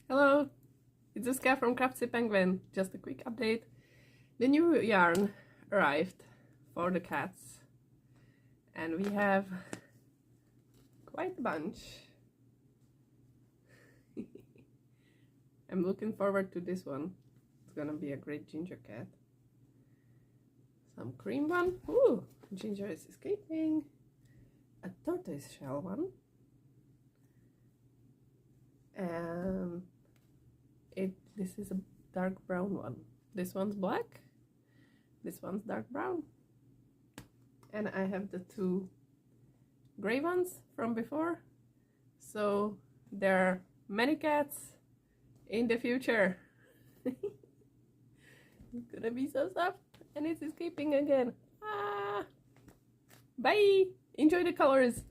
Hello, it's Iska from Craftsy Penguin. Just a quick update. The new yarn arrived for the cats and we have quite a bunch. I'm looking forward to this one. It's gonna be a great ginger cat. Some cream one. Ooh, ginger is escaping. A tortoise shell one. And this is a dark brown one. This one's black. This one's dark brown. And I have the two gray ones from before. So there are many cats in the future. It's gonna be so soft and it's escaping again. Ah! Bye! Enjoy the colors!